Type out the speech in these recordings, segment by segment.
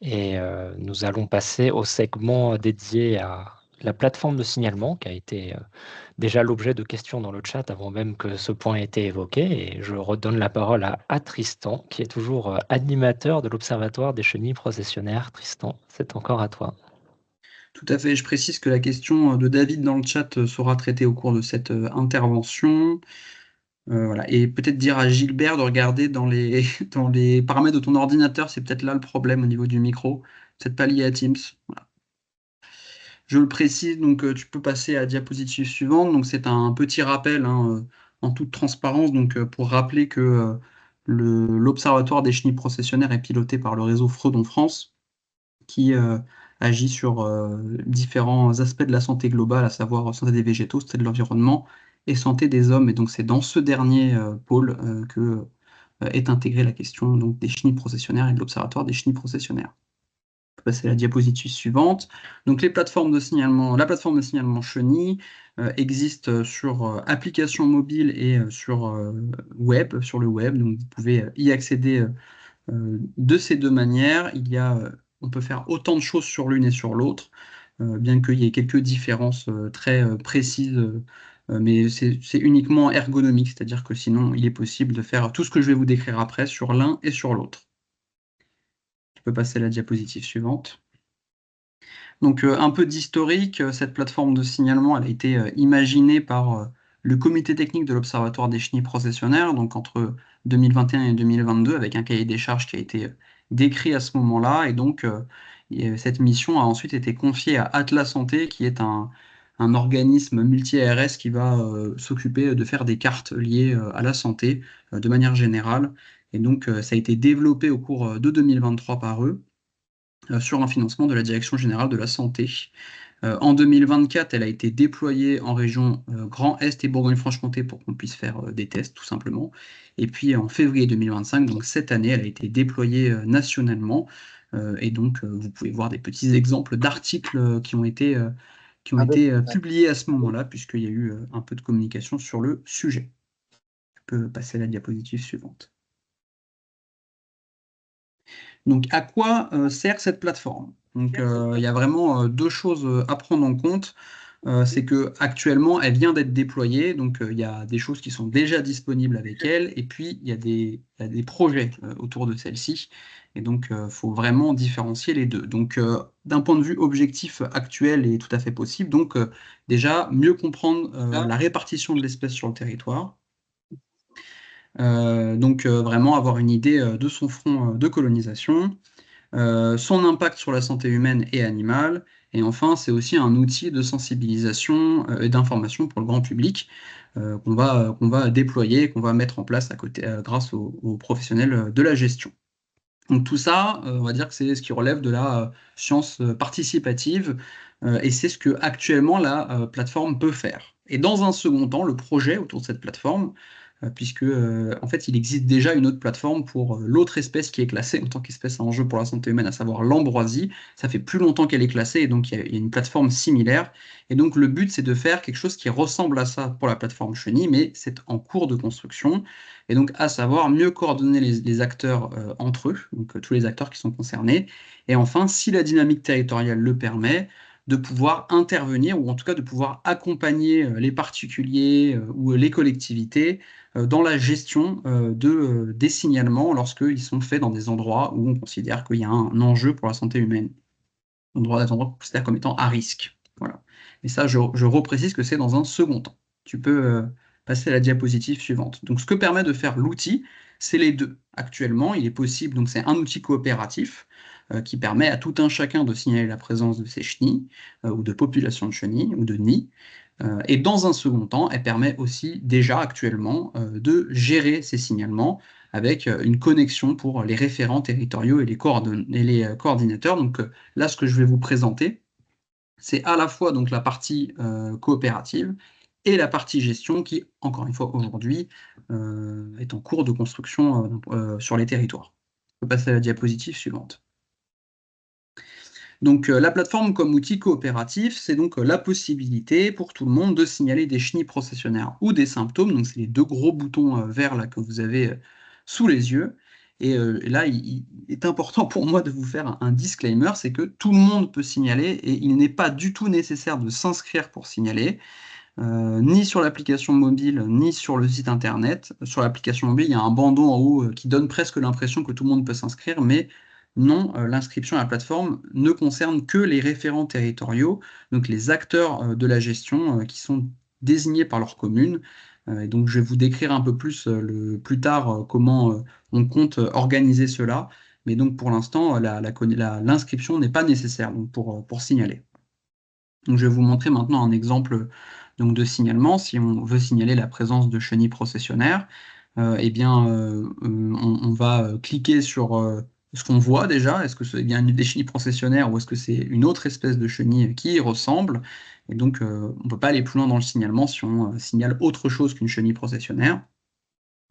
Et nous allons passer au segment dédié à la plateforme de signalement qui a été déjà l'objet de questions dans le chat avant même que ce point ait été évoqué. Et je redonne la parole à Tristan, qui est toujours animateur de l'Observatoire des chenilles processionnaires. Tristan, c'est encore à toi. Tout à fait, je précise que la question de David dans le chat sera traitée au cours de cette intervention. Voilà. Et peut-être dire à Gilbert de regarder dans les, dans les paramètres de ton ordinateur, c'est peut-être là le problème au niveau du micro, peut-être pas lié à Teams. Voilà. Je le précise, donc tu peux passer à la diapositive suivante. Donc c'est un petit rappel hein, en toute transparence, donc pour rappeler que l'Observatoire des chenilles processionnaires est piloté par le réseau Freudon France, qui agit sur différents aspects de la santé globale, à savoir santé des végétaux, santé de l'environnement et santé des hommes. Et donc c'est dans ce dernier pôle que est intégrée la question donc, des chenilles processionnaires et de l'Observatoire des chenilles processionnaires. On peut passer à la diapositive suivante. Donc les plateformes de signalement, la plateforme de signalement chenille existe sur application mobile et sur web, sur le web. Donc vous pouvez y accéder de ces deux manières. On peut faire autant de choses sur l'une et sur l'autre, bien qu'il y ait quelques différences très précises, mais c'est uniquement ergonomique, c'est-à-dire que sinon il est possible de faire tout ce que je vais vous décrire après sur l'un et sur l'autre. Je peux passer à la diapositive suivante. Donc un peu d'historique, cette plateforme de signalement, elle a été imaginée par le comité technique de l'Observatoire des chenilles processionnaires, donc entre 2021 et 2022, avec un cahier des charges qui a été décrit à ce moment-là. Et donc cette mission a ensuite été confiée à Atlas Santé, qui est un organisme multi-ARS qui va s'occuper de faire des cartes liées à la santé de manière générale. Et donc ça a été développé au cours de 2023 par eux sur un financement de la Direction générale de la santé. En 2024, elle a été déployée en région Grand Est et Bourgogne-Franche-Comté pour qu'on puisse faire des tests, tout simplement. Et puis en février 2025, donc cette année, elle a été déployée nationalement. Et donc, vous pouvez voir des petits exemples d'articles qui ont été publiés à ce moment-là, puisqu'il y a eu un peu de communication sur le sujet. Je peux passer à la diapositive suivante. Donc, à quoi sert cette plateforme? Donc, il y a vraiment deux choses à prendre en compte. C'est que actuellement, elle vient d'être déployée, donc il y a des choses qui sont déjà disponibles avec elle, et puis il y a des projets autour de celle-ci, et donc il faut vraiment différencier les deux. Donc, d'un point de vue objectif actuel est tout à fait possible. Donc, déjà, mieux comprendre la répartition de l'espèce sur le territoire. Donc, vraiment avoir une idée de son front de colonisation. Son impact sur la santé humaine et animale. Et enfin, c'est aussi un outil de sensibilisation et d'information pour le grand public qu'on va déployer, qu'on va mettre en place à côté, grâce aux professionnels de la gestion. Donc tout ça, on va dire que c'est ce qui relève de la science participative et c'est ce que actuellement la plateforme peut faire. Et dans un second temps, le projet autour de cette plateforme, puisque en fait il existe déjà une autre plateforme pour l'autre espèce qui est classée en tant qu'espèce à enjeu pour la santé humaine, à savoir l'ambroisie. Ça fait plus longtemps qu'elle est classée et donc il y a une plateforme similaire. Et donc le but c'est de faire quelque chose qui ressemble à ça pour la plateforme chenille, mais c'est en cours de construction. Et donc, à savoir mieux coordonner les acteurs entre eux, donc tous les acteurs qui sont concernés. Et enfin, si la dynamique territoriale le permet, de pouvoir intervenir ou en tout cas de pouvoir accompagner les particuliers ou les collectivités dans la gestion des signalements lorsqu'ils sont faits dans des endroits où on considère qu'il y a un enjeu pour la santé humaine, des endroits qu'on considère comme étant à risque. Voilà. Et ça, je reprécise que c'est dans un second temps. Tu peux passer à la diapositive suivante. Donc, ce que permet de faire l'outil, c'est les deux. Actuellement, il est possible, donc c'est un outil coopératif qui permet à tout un chacun de signaler la présence de ces chenilles ou de populations de chenilles ou de nids. Et dans un second temps, elle permet aussi déjà actuellement de gérer ces signalements avec une connexion pour les référents territoriaux et les coordinateurs. Donc là, ce que je vais vous présenter, c'est à la fois donc la partie coopérative et la partie gestion qui, encore une fois, aujourd'hui, est en cours de construction sur les territoires. On peut passer à la diapositive suivante. Donc la plateforme comme outil coopératif, c'est donc la possibilité pour tout le monde de signaler des chenilles processionnaires ou des symptômes. Donc c'est les deux gros boutons verts là que vous avez sous les yeux. Et là, il est important pour moi de vous faire un disclaimer, c'est que tout le monde peut signaler et il n'est pas du tout nécessaire de s'inscrire pour signaler, ni sur l'application mobile, ni sur le site internet. Sur l'application mobile, il y a un bandeau en haut qui donne presque l'impression que tout le monde peut s'inscrire, mais non, l'inscription à la plateforme ne concerne que les référents territoriaux, donc les acteurs de la gestion qui sont désignés par leur commune. Et donc, je vais vous décrire un peu plus plus tard comment on compte organiser cela. Mais donc, pour l'instant, l'inscription n'est pas nécessaire donc, pour signaler. Donc, je vais vous montrer maintenant un exemple donc, de signalement. Si on veut signaler la présence de chenilles processionnaires, eh bien, on va cliquer sur ce qu'on voit déjà. Est-ce que c'est bien des chenilles processionnaires ou est-ce que c'est une autre espèce de chenille qui y ressemble? Et donc, on ne peut pas aller plus loin dans le signalement si on signale autre chose qu'une chenille processionnaire.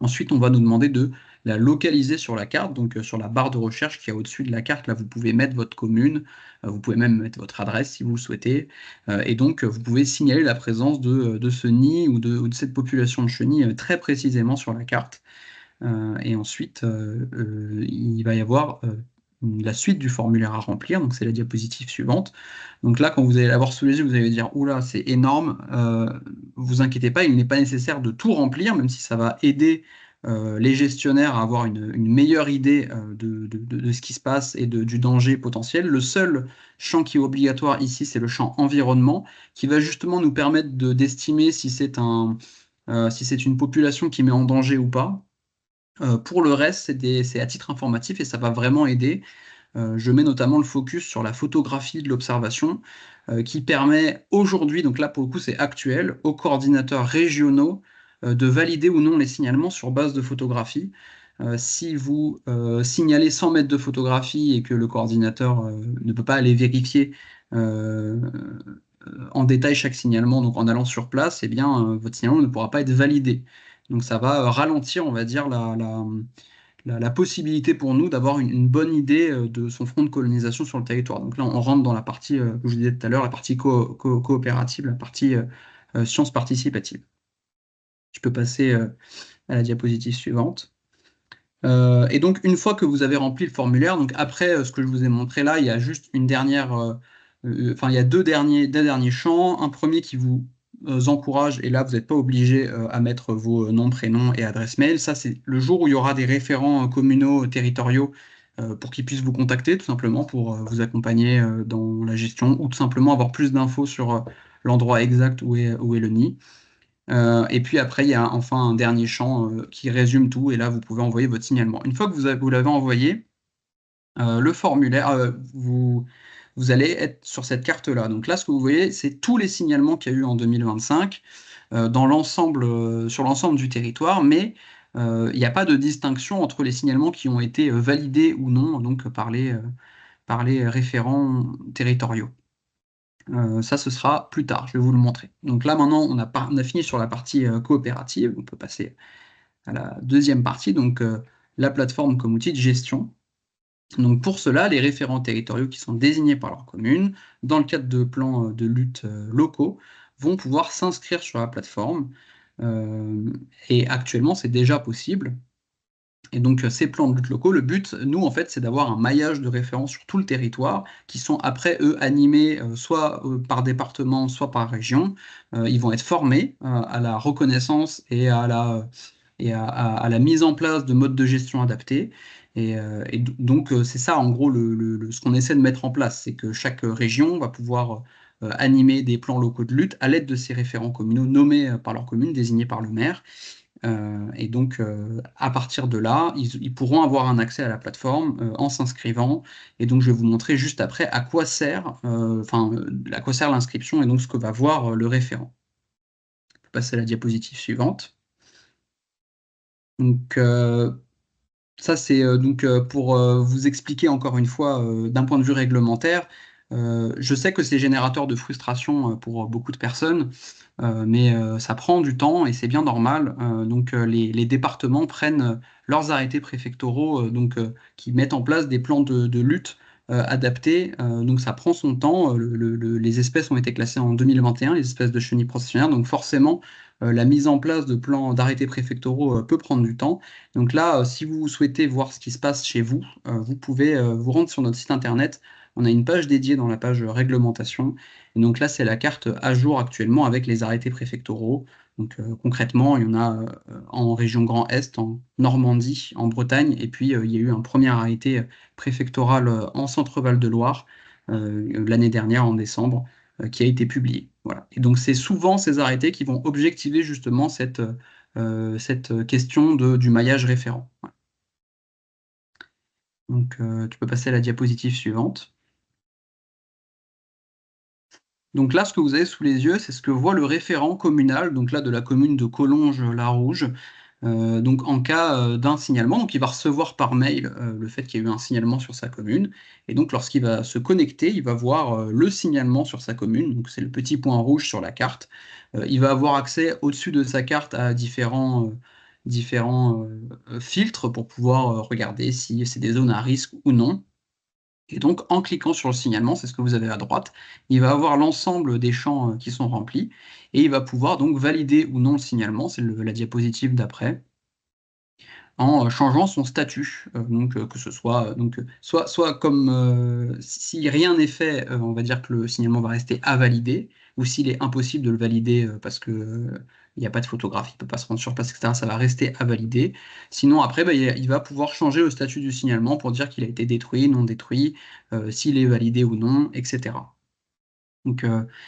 Ensuite, on va nous demander de la localiser sur la carte, donc sur la barre de recherche qui est au-dessus de la carte. Là, vous pouvez mettre votre commune, vous pouvez même mettre votre adresse si vous le souhaitez. Et donc, vous pouvez signaler la présence de ce nid ou de cette population de chenilles très précisément sur la carte. Et ensuite, il va y avoir la suite du formulaire à remplir, donc c'est la diapositive suivante. Donc là, quand vous allez l'avoir sous les yeux, vous allez dire, oula, c'est énorme. Vous inquiétez pas, il n'est pas nécessaire de tout remplir, même si ça va aider les gestionnaires à avoir une meilleure idée de ce qui se passe et du danger potentiel. Le seul champ qui est obligatoire ici, c'est le champ environnement, qui va justement nous permettre d'estimer si c'est si c'est une population qui met en danger ou pas. Pour le reste, c'est à titre informatif et ça va vraiment aider. Je mets notamment le focus sur la photographie de l'observation qui permet aujourd'hui, donc là pour le coup c'est actuel, aux coordinateurs régionaux de valider ou non les signalements sur base de photographie. Si vous signalez 100 mètres de photographie et que le coordinateur ne peut pas aller vérifier en détail chaque signalement, donc en allant sur place, eh bien votre signalement ne pourra pas être validé. Donc ça va ralentir, on va dire, la possibilité pour nous d'avoir une bonne idée de son front de colonisation sur le territoire. Donc là, on rentre dans la partie, que je vous disais tout à l'heure, la partie coopérative, la partie science participative. Je peux passer à la diapositive suivante. Et donc, une fois que vous avez rempli le formulaire, donc après ce que je vous ai montré là, il y a juste une dernière, enfin, il y a deux derniers champs. Un premier qui vous encourage, et là, vous n'êtes pas obligé à mettre vos noms, prénoms et adresses mail. Ça, c'est le jour où il y aura des référents communaux, territoriaux, pour qu'ils puissent vous contacter, tout simplement, pour vous accompagner dans la gestion, ou tout simplement avoir plus d'infos sur l'endroit exact où est le nid. Et puis après, il y a enfin un dernier champ qui résume tout, et là, vous pouvez envoyer votre signalement. Une fois que vous l'avez envoyé, le formulaire, vous allez être sur cette carte-là. Donc là, ce que vous voyez, c'est tous les signalements qu'il y a eu en 2025 sur l'ensemble du territoire, mais il n'y a pas de distinction entre les signalements qui ont été validés ou non donc, par les référents territoriaux. Ça, ce sera plus tard, je vais vous le montrer. Donc là, maintenant, on a fini sur la partie coopérative. On peut passer à la deuxième partie, donc la plateforme comme outil de gestion. Donc pour cela, les référents territoriaux qui sont désignés par leur commune, dans le cadre de plans de lutte locaux, vont pouvoir s'inscrire sur la plateforme. Et actuellement, c'est déjà possible. Et donc, ces plans de lutte locaux, le but, nous, en fait, c'est d'avoir un maillage de référents sur tout le territoire, qui sont après, eux, animés soit par département, soit par région. Ils vont être formés à la reconnaissance et à la mise en place de modes de gestion adaptés. Donc, c'est ça, en gros, ce qu'on essaie de mettre en place, c'est que chaque région va pouvoir animer des plans locaux de lutte à l'aide de ces référents communaux nommés par leur commune, désignés par le maire. Et donc, à partir de là, ils pourront avoir un accès à la plateforme en s'inscrivant. Et donc, je vais vous montrer juste après à quoi sert l'inscription et donc ce que va voir le référent. On peut passer à la diapositive suivante. Donc, ça, c'est donc pour vous expliquer encore une fois, d'un point de vue réglementaire, je sais que c'est générateur de frustration pour beaucoup de personnes, mais ça prend du temps et c'est bien normal. Donc les départements prennent leurs arrêtés préfectoraux donc, qui mettent en place des plans de lutte adapté. Donc ça prend son temps. Les espèces ont été classées en 2021, les espèces de chenilles processionnaires. Donc forcément, la mise en place de plans d'arrêtés préfectoraux peut prendre du temps. Donc là, si vous souhaitez voir ce qui se passe chez vous, vous pouvez vous rendre sur notre site internet. On a une page dédiée dans la page réglementation. Et donc là, c'est la carte à jour actuellement avec les arrêtés préfectoraux. Donc concrètement, il y en a en région Grand Est, en Normandie, en Bretagne, et puis il y a eu un premier arrêté préfectoral en Centre-Val de Loire l'année dernière, en décembre, qui a été publié. Voilà. Et donc c'est souvent ces arrêtés qui vont objectiver justement cette question du maillage référent. Voilà. Donc tu peux passer à la diapositive suivante. Donc là, ce que vous avez sous les yeux, c'est ce que voit le référent communal, donc là de la commune de Collonges-la-Rouge, donc en cas d'un signalement. Donc il va recevoir par mail le fait qu'il y a eu un signalement sur sa commune. Et donc lorsqu'il va se connecter, il va voir le signalement sur sa commune. Donc c'est le petit point rouge sur la carte. Il va avoir accès au-dessus de sa carte à différents filtres pour pouvoir regarder si c'est des zones à risque ou non. Et donc, en cliquant sur le signalement, c'est ce que vous avez à droite, il va avoir l'ensemble des champs qui sont remplis et il va pouvoir donc valider ou non le signalement, c'est la diapositive d'après, en changeant son statut. Donc, que ce soit, soit comme si rien n'est fait, on va dire que le signalement va rester à valider, ou s'il est impossible de le valider parce que il n'y a pas de photographe, il ne peut pas se rendre sur place, etc., ça va rester à valider. Sinon, après, bah, il va pouvoir changer le statut du signalement pour dire qu'il a été détruit, non détruit, s'il est validé ou non, etc. Donc,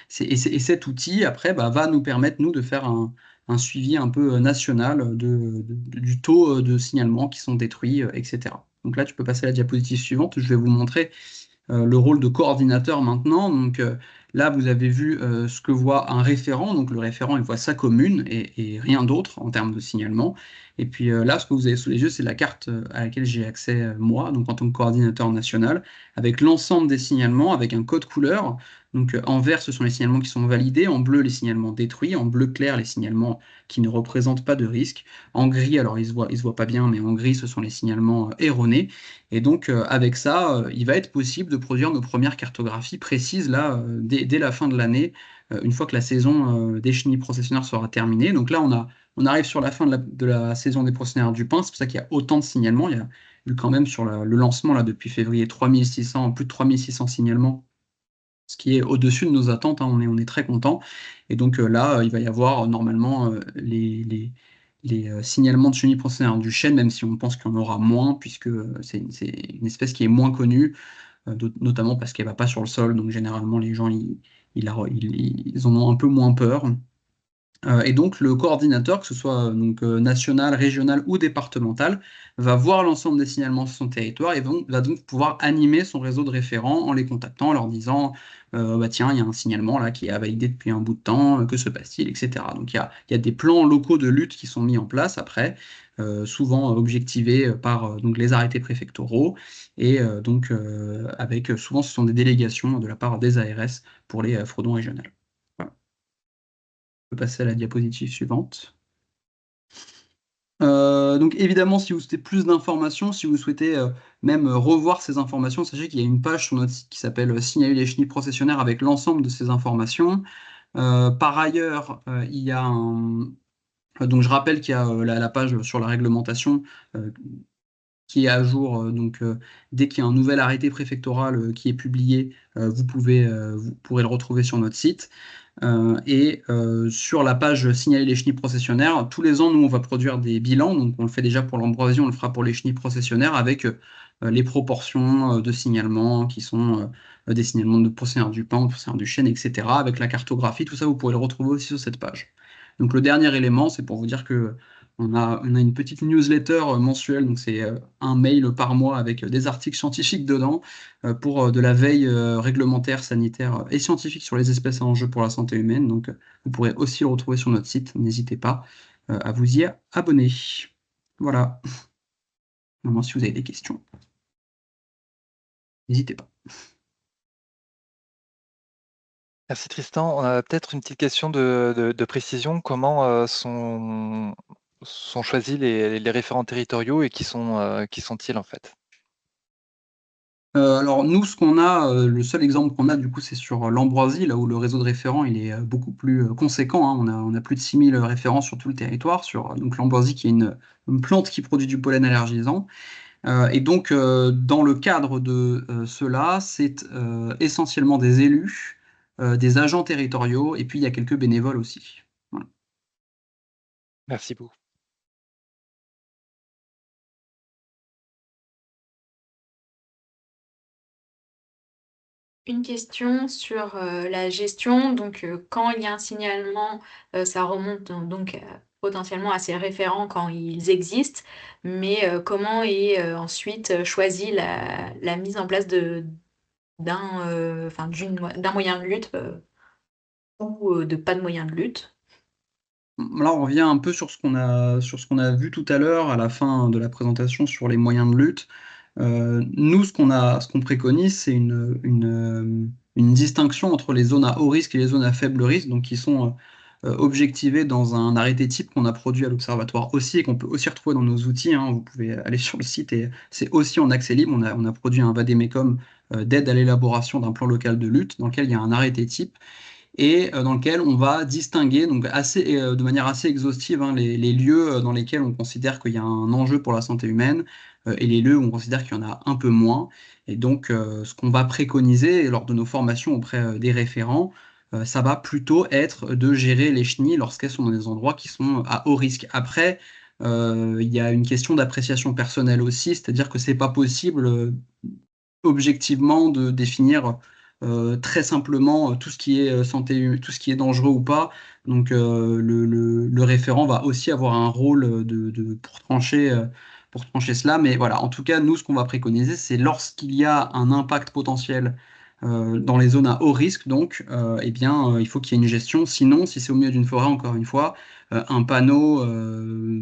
cet outil, après, bah, va nous permettre, nous, de faire un suivi un peu national du taux de signalements qui sont détruits, etc. Donc là, tu peux passer à la diapositive suivante. Je vais vous montrer le rôle de coordinateur maintenant. Donc là, vous avez vu ce que voit un référent. Donc le référent, il voit sa commune et rien d'autre en termes de signalement. Et puis là, ce que vous avez sous les yeux, c'est la carte à laquelle j'ai accès moi, donc en tant que coordinateur national, avec l'ensemble des signalements, avec un code couleur. Donc en vert, ce sont les signalements qui sont validés, en bleu, les signalements détruits, en bleu clair, les signalements qui ne représentent pas de risque, en gris, alors il se voit pas bien, mais en gris, ce sont les signalements erronés. Et donc, avec ça, il va être possible de produire nos premières cartographies précises là, dès la fin de l'année, une fois que la saison des chenilles processionnaires sera terminée. Donc là, on arrive sur la fin de la saison des processionnaires du pain. C'est pour ça qu'il y a autant de signalements. Il y a eu quand même sur le lancement là, depuis février 3600, plus de 3600 signalements, ce qui est au-dessus de nos attentes, hein. On est très content. Et donc là, il va y avoir normalement les signalements de chenilles processionnaires du chêne, même si on pense qu'il y en aura moins, puisque c'est une espèce qui est moins connue, notamment parce qu'elle ne va pas sur le sol. Donc généralement, les gens ils en ont un peu moins peur. Et donc le coordinateur, que ce soit donc, national, régional ou départemental, va voir l'ensemble des signalements sur son territoire et va donc pouvoir animer son réseau de référents en les contactant, en leur disant bah, tiens, il y a un signalement là qui est à valider depuis un bout de temps, que se passe-t-il, etc. Donc il y a des plans locaux de lutte qui sont mis en place après, souvent objectivés par donc, les arrêtés préfectoraux et donc avec souvent ce sont des délégations de la part des ARS pour les fraudes régionales. Voilà. On peut passer à la diapositive suivante. Donc évidemment, si vous souhaitez plus d'informations, si vous souhaitez même revoir ces informations, sachez qu'il y a une page sur notre site qui s'appelle Signaler les chenilles processionnaires avec l'ensemble de ces informations. Par ailleurs, il y a donc je rappelle qu'il y a la page sur la réglementation euh, qui est à jour. Donc dès qu'il y a un nouvel arrêté préfectoral qui est publié, vous pourrez le retrouver sur notre site. Et sur la page Signaler les chenilles processionnaires, tous les ans, nous, on va produire des bilans. Donc, on le fait déjà pour l'ambroisie, on le fera pour les chenilles processionnaires avec les proportions de signalements qui sont des signalements de processionnaires du pain, de processionnaires du chêne, etc. Avec la cartographie, tout ça, vous pourrez le retrouver aussi sur cette page. Donc, le dernier élément, c'est pour vous dire que on a une petite newsletter mensuelle, donc c'est un mail par mois avec des articles scientifiques dedans pour de la veille réglementaire, sanitaire et scientifique sur les espèces à enjeu pour la santé humaine. Donc, vous pourrez aussi le retrouver sur notre site. N'hésitez pas à vous y abonner. Voilà. Maintenant, si vous avez des questions, n'hésitez pas. Merci Tristan. On a peut-être une petite question de précision. Comment sont choisis les référents territoriaux et qui sont-ils en fait? Alors nous, ce qu'on a, le seul exemple qu'on a du coup, c'est sur l'Ambroisie, là où le réseau de référents il est beaucoup plus conséquent, hein. On a plus de 6000 référents sur tout le territoire, sur donc l'Ambroisie qui est une plante qui produit du pollen allergisant. Et donc, dans le cadre de cela, c'est essentiellement des élus, des agents territoriaux, et puis il y a quelques bénévoles aussi. Voilà. Merci beaucoup. Une question sur la gestion. Donc, quand il y a un signalement, ça remonte donc potentiellement à ces référents quand ils existent. Mais comment est ensuite choisie la mise en place d'un moyen de lutte ou de pas de moyen de lutte? Là, on revient un peu sur ce qu'on a vu tout à l'heure à la fin de la présentation sur les moyens de lutte. Nous, ce qu'on préconise, c'est une distinction entre les zones à haut risque et les zones à faible risque, donc qui sont objectivées dans un arrêté type qu'on a produit à l'Observatoire aussi et qu'on peut aussi retrouver dans nos outils, hein. Vous pouvez aller sur le site et c'est aussi en accès libre. On a produit un vadémécum d'aide à l'élaboration d'un plan local de lutte dans lequel il y a un arrêté type et dans lequel on va distinguer donc de manière assez exhaustive, hein, les lieux dans lesquels on considère qu'il y a un enjeu pour la santé humaine et les lieux où on considère qu'il y en a un peu moins. Et donc, ce qu'on va préconiser lors de nos formations auprès des référents, ça va plutôt être de gérer les chenilles lorsqu'elles sont dans des endroits qui sont à haut risque. Après, il y a une question d'appréciation personnelle aussi, c'est-à-dire que c'est pas possible objectivement de définir très simplement tout ce qui est santé, tout ce qui est dangereux ou pas. Donc le référent va aussi avoir un rôle pour trancher cela. Mais voilà, en tout cas, nous, ce qu'on va préconiser, c'est lorsqu'il y a un impact potentiel dans les zones à haut risque, donc, eh bien, il faut qu'il y ait une gestion. Sinon, si c'est au milieu d'une forêt, encore une fois, un panneau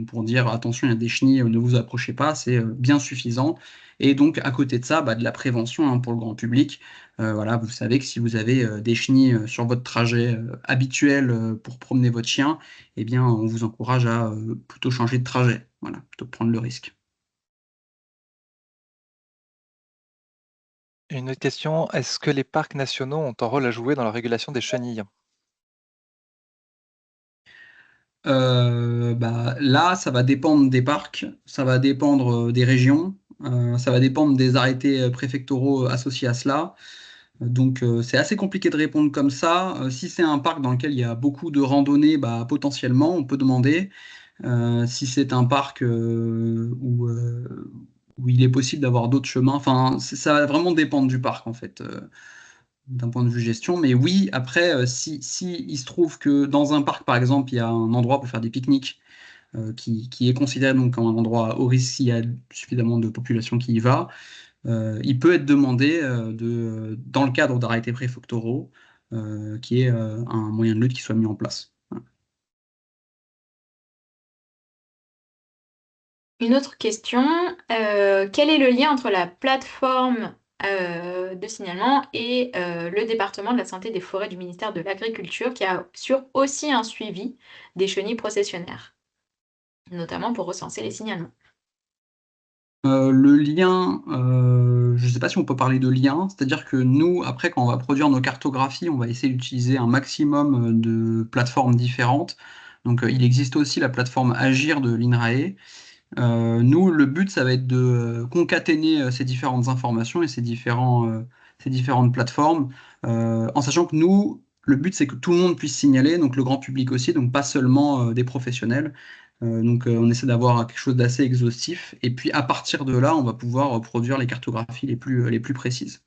pour dire attention, il y a des chenilles, ne vous approchez pas, c'est bien suffisant. Et donc, à côté de ça, bah, de la prévention, hein, pour le grand public. Voilà, vous savez que si vous avez des chenilles sur votre trajet habituel pour promener votre chien, eh bien, on vous encourage à plutôt changer de trajet, voilà, plutôt que prendre le risque. Une autre question, est-ce que les parcs nationaux ont un rôle à jouer dans la régulation des chenilles? Bah, là, ça va dépendre des parcs, ça va dépendre des régions, ça va dépendre des arrêtés préfectoraux associés à cela. Donc, c'est assez compliqué de répondre comme ça. Si c'est un parc dans lequel il y a beaucoup de randonnées, bah, potentiellement, on peut demander. Si c'est un parc où il est possible d'avoir d'autres chemins, enfin, ça va vraiment dépendre du parc, en fait, d'un point de vue gestion. Mais oui, après, si il se trouve que dans un parc, par exemple, il y a un endroit pour faire des pique-niques qui est considéré donc comme un endroit haut risque s'il y a suffisamment de population qui y va, il peut être demandé dans le cadre d'arrêtés préfectoraux, qu'il y ait un moyen de lutte qui soit mis en place. Voilà. Une autre question, quel est le lien entre la plateforme de signalement et le département de la santé des forêts du ministère de l'Agriculture qui assure aussi un suivi des chenilles processionnaires, notamment pour recenser les signalements? Le lien, je ne sais pas si on peut parler de lien, c'est-à-dire que nous, après, quand on va produire nos cartographies, on va essayer d'utiliser un maximum de plateformes différentes. Donc, il existe aussi la plateforme Agir de l'INRAE. Nous, le but, ça va être de concaténer ces différentes informations et ces différentes plateformes, en sachant que nous, le but, c'est que tout le monde puisse signaler, donc le grand public aussi, donc pas seulement des professionnels. Donc, on essaie d'avoir quelque chose d'assez exhaustif. Et puis, à partir de là, on va pouvoir produire les cartographies les plus précises.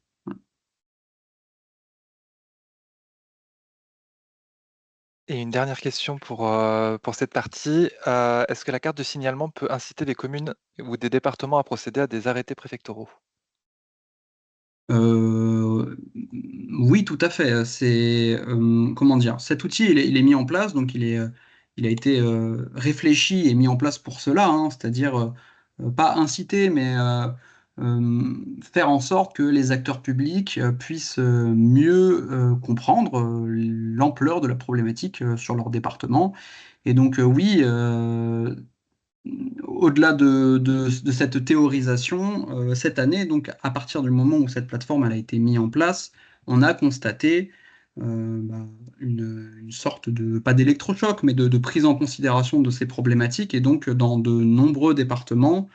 Et une dernière question pour cette partie, est-ce que la carte de signalement peut inciter des communes ou des départements à procéder à des arrêtés préfectoraux? Euh, oui, tout à fait. C'est comment dire, cet outil, il est mis en place, donc il a été réfléchi et mis en place pour cela, hein, c'est-à-dire pas inciter, mais faire en sorte que les acteurs publics puissent mieux comprendre l'ampleur de la problématique sur leur département. Et donc oui, au-delà de cette théorisation, cette année, donc à partir du moment où cette plateforme elle a été mise en place, on a constaté une sorte de, pas d'électrochoc, mais de prise en considération de ces problématiques. Et donc, dans de nombreux départements,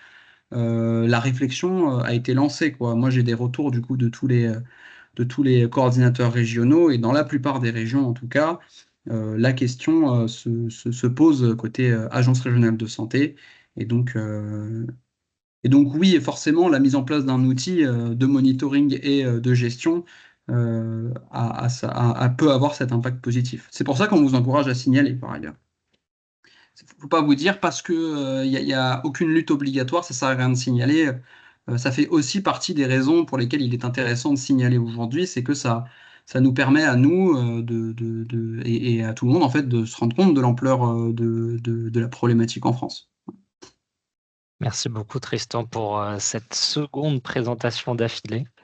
la réflexion a été lancée, quoi. Moi, j'ai des retours du coup de tous les coordinateurs régionaux, et dans la plupart des régions, en tout cas, la question se pose côté agence régionale de santé. Et donc, euh, et donc oui, forcément, la mise en place d'un outil de monitoring et de gestion peut avoir cet impact positif. C'est pour ça qu'on vous encourage à signaler, par ailleurs. Il ne faut pas vous dire parce que y a aucune lutte obligatoire, ça ne sert à rien de signaler. Ça fait aussi partie des raisons pour lesquelles il est intéressant de signaler aujourd'hui, c'est que ça nous permet à nous et à tout le monde en fait de se rendre compte de l'ampleur de la problématique en France. Merci beaucoup Tristan pour cette seconde présentation d'affilée.